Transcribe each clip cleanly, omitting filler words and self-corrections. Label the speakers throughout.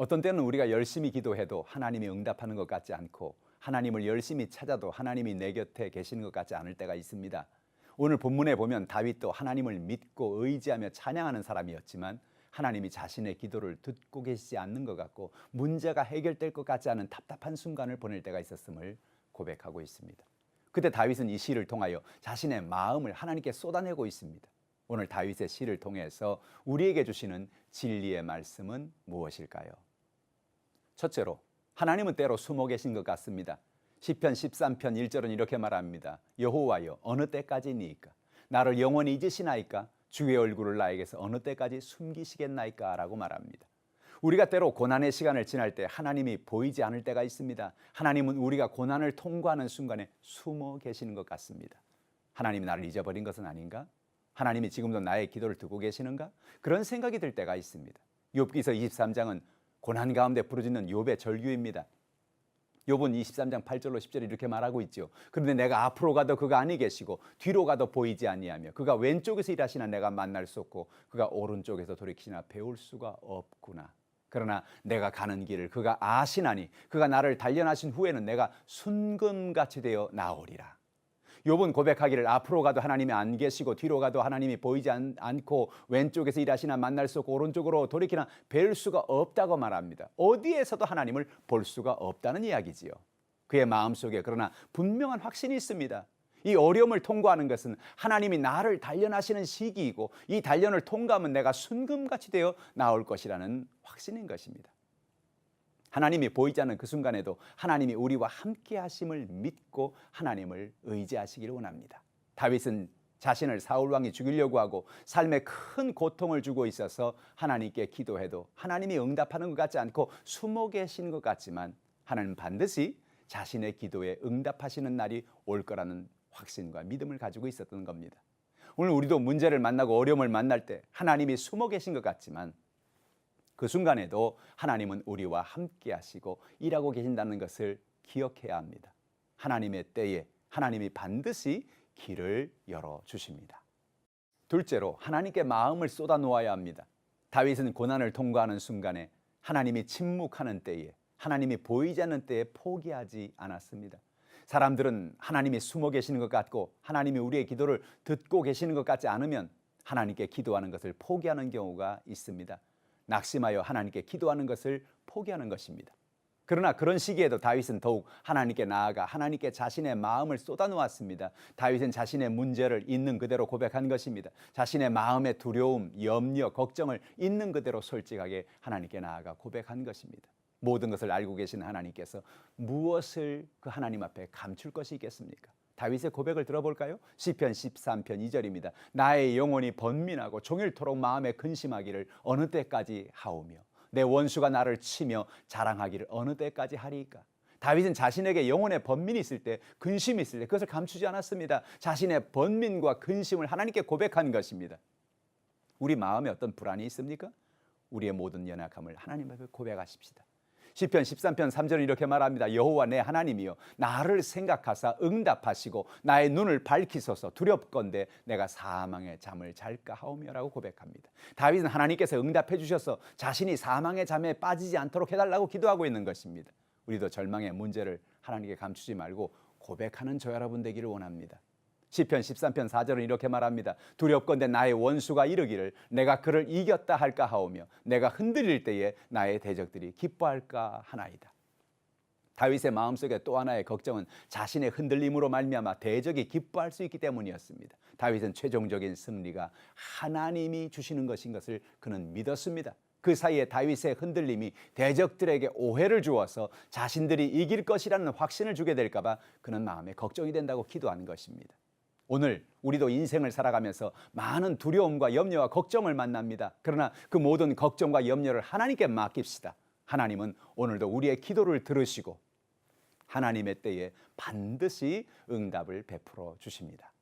Speaker 1: 어떤 때는 우리가 열심히 기도해도 하나님이 응답하는 것 같지 않고 하나님을 열심히 찾아도 하나님이 내 곁에 계시는 것 같지 않을 때가 있습니다. 오늘 본문에 보면 다윗도 하나님을 믿고 의지하며 찬양하는 사람이었지만 하나님이 자신의 기도를 듣고 계시지 않는 것 같고 문제가 해결될 것 같지 않은 답답한 순간을 보낼 때가 있었음을 고백하고 있습니다. 그때 다윗은 이 시를 통하여 자신의 마음을 하나님께 쏟아내고 있습니다. 오늘 다윗의 시를 통해서 우리에게 주시는 진리의 말씀은 무엇일까요? 첫째로, 하나님은 때로 숨어 계신 것 같습니다. 시편 13편 1절은 이렇게 말합니다. 여호와여, 어느 때까지니이까? 나를 영원히 잊으시나이까? 주의 얼굴을 나에게서 어느 때까지 숨기시겠나이까? 라고 말합니다. 우리가 때로 고난의 시간을 지날 때 하나님이 보이지 않을 때가 있습니다. 하나님은 우리가 고난을 통과하는 순간에 숨어 계시는 것 같습니다. 하나님이 나를 잊어버린 것은 아닌가? 하나님이 지금도 나의 기도를 듣고 계시는가? 그런 생각이 들 때가 있습니다. 욥기서 23장은 고난 가운데 부르짖는 욥의 절규입니다. 욥은 23장 8절로 10절에 이렇게 말하고 있죠. 그런데 내가 앞으로 가도 그가 아니 계시고 뒤로 가도 보이지 아니하며 그가 왼쪽에서 일하시나 내가 만날 수 없고 그가 오른쪽에서 돌이키시나 배울 수가 없구나. 그러나 내가 가는 길을 그가 아시나니 그가 나를 단련하신 후에는 내가 순금같이 되어 나오리라. 욥은 고백하기를 앞으로 가도 하나님이 안 계시고 뒤로 가도 하나님이 보이지 않고 왼쪽에서 일하시나 만날 수 없고 오른쪽으로 돌이키나 뵐 수가 없다고 말합니다. 어디에서도 하나님을 볼 수가 없다는 이야기지요. 그의 마음속에 그러나 분명한 확신이 있습니다. 이 어려움을 통과하는 것은 하나님이 나를 단련하시는 시기이고 이 단련을 통과하면 내가 순금같이 되어 나올 것이라는 확신인 것입니다. 하나님이 보이지 않는 그 순간에도 하나님이 우리와 함께 하심을 믿고 하나님을 의지하시기를 원합니다. 다윗은 자신을 사울 왕이 죽이려고 하고 삶에 큰 고통을 주고 있어서 하나님께 기도해도 하나님이 응답하는 것 같지 않고 숨어 계시는 것 같지만 하나님은 반드시 자신의 기도에 응답하시는 날이 올 거라는 확신과 믿음을 가지고 있었던 겁니다. 오늘 우리도 문제를 만나고 어려움을 만날 때 하나님이 숨어 계신 것 같지만 그 순간에도 하나님은 우리와 함께 하시고 일하고 계신다는 것을 기억해야 합니다. 하나님의 때에 하나님이 반드시 길을 열어주십니다. 둘째로, 하나님께 마음을 쏟아 놓아야 합니다. 다윗은 고난을 통과하는 순간에 하나님이 침묵하는 때에 하나님이 보이지 않는 때에 포기하지 않았습니다. 사람들은 하나님이 숨어 계시는 것 같고 하나님이 우리의 기도를 듣고 계시는 것 같지 않으면 하나님께 기도하는 것을 포기하는 경우가 있습니다. 낙심하여 하나님께 기도하는 것을 포기하는 것입니다. 그러나 그런 시기에도 다윗은 더욱 하나님께 나아가 하나님께 자신의 마음을 쏟아놓았습니다. 다윗은 자신의 문제를 있는 그대로 고백한 것입니다. 자신의 마음의 두려움, 염려, 걱정을 있는 그대로 솔직하게 하나님께 나아가 고백한 것입니다. 모든 것을 알고 계신 하나님께서 무엇을 그 하나님 앞에 감출 것이 있겠습니까? 다윗의 고백을 들어볼까요? 시편 13편 2절입니다. 나의 영혼이 번민하고 종일토록 마음에 근심하기를 어느 때까지 하오며 내 원수가 나를 치며 자랑하기를 어느 때까지 하리이까? 다윗은 자신에게 영혼의 번민이 있을 때, 근심이 있을 때 그것을 감추지 않았습니다. 자신의 번민과 근심을 하나님께 고백한 것입니다. 우리 마음에 어떤 불안이 있습니까? 우리의 모든 연약함을 하나님 앞에 고백하십시다. 시편 13편 3절은 이렇게 말합니다. 여호와 내 하나님이여 나를 생각하사 응답하시고 나의 눈을 밝히소서. 두렵건대 내가 사망의 잠을 잘까 하오며라고 고백합니다. 다윗은 하나님께서 응답해 주셔서 자신이 사망의 잠에 빠지지 않도록 해달라고 기도하고 있는 것입니다. 우리도 절망의 문제를 하나님께 감추지 말고 고백하는 저 여러분 되기를 원합니다. 시편 13편 4절은 이렇게 말합니다. 두렵건대 나의 원수가 이르기를 내가 그를 이겼다 할까 하오며 내가 흔들릴 때에 나의 대적들이 기뻐할까 하나이다. 다윗의 마음속에 또 하나의 걱정은 자신의 흔들림으로 말미암아 대적이 기뻐할 수 있기 때문이었습니다. 다윗은 최종적인 승리가 하나님이 주시는 것인 것을 그는 믿었습니다. 그 사이에 다윗의 흔들림이 대적들에게 오해를 주어서 자신들이 이길 것이라는 확신을 주게 될까 봐 그는 마음에 걱정이 된다고 기도하는 것입니다. 오늘 우리도 인생을 살아가면서 많은 두려움과 염려와 걱정을 만납니다. 그러나 그 모든 걱정과 염려를 하나님께 맡깁시다. 하나님은 오늘도 우리의 기도를 들으시고 하나님의 때에 반드시 응답을 베풀어 주십니다.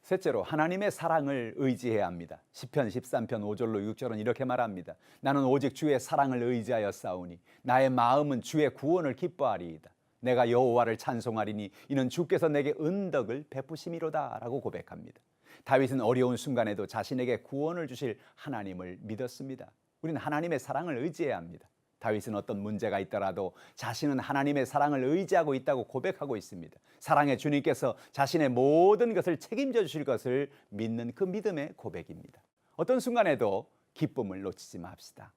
Speaker 1: 셋째로, 하나님의 사랑을 의지해야 합니다. 시편 13편 5절로 6절은 이렇게 말합니다. 나는 오직 주의 사랑을 의지하여 싸우니 나의 마음은 주의 구원을 기뻐하리이다. 내가 여호와를 찬송하리니 이는 주께서 내게 은덕을 베푸심이로다 라고 고백합니다. 다윗은 어려운 순간에도 자신에게 구원을 주실 하나님을 믿었습니다. 우리는 하나님의 사랑을 의지해야 합니다. 다윗은 어떤 문제가 있더라도 자신은 하나님의 사랑을 의지하고 있다고 고백하고 있습니다. 사랑의 주님께서 자신의 모든 것을 책임져 주실 것을 믿는 그 믿음의 고백입니다. 어떤 순간에도 기쁨을 놓치지 맙시다.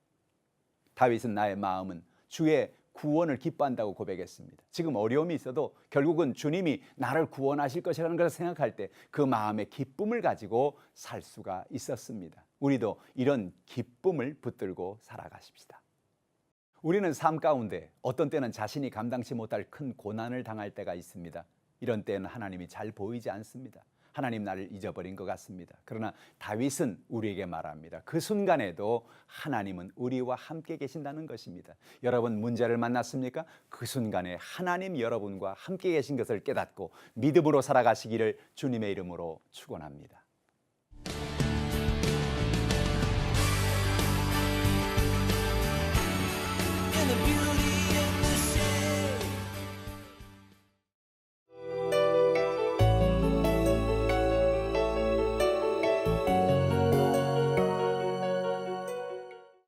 Speaker 1: 다윗은 나의 마음은 주의 구원을 기뻐한다고 고백했습니다. 지금 어려움이 있어도 결국은 주님이 나를 구원하실 것이라는 것을 생각할 때 그 마음의 기쁨을 가지고 살 수가 있었습니다. 우리도 이런 기쁨을 붙들고 살아가십시다. 우리는 삶 가운데 어떤 때는 자신이 감당치 못할 큰 고난을 당할 때가 있습니다. 이런 때는 하나님이 잘 보이지 않습니다. 하나님 나를 잊어버린 것 같습니다. 그러나 다윗은 우리에게 말합니다. 그 순간에도 하나님은 우리와 함께 계신다는 것입니다. 여러분 문제를 만났습니까? 그 순간에 하나님 여러분과 함께 계신 것을 깨닫고 믿음으로 살아가시기를 주님의 이름으로 축원합니다.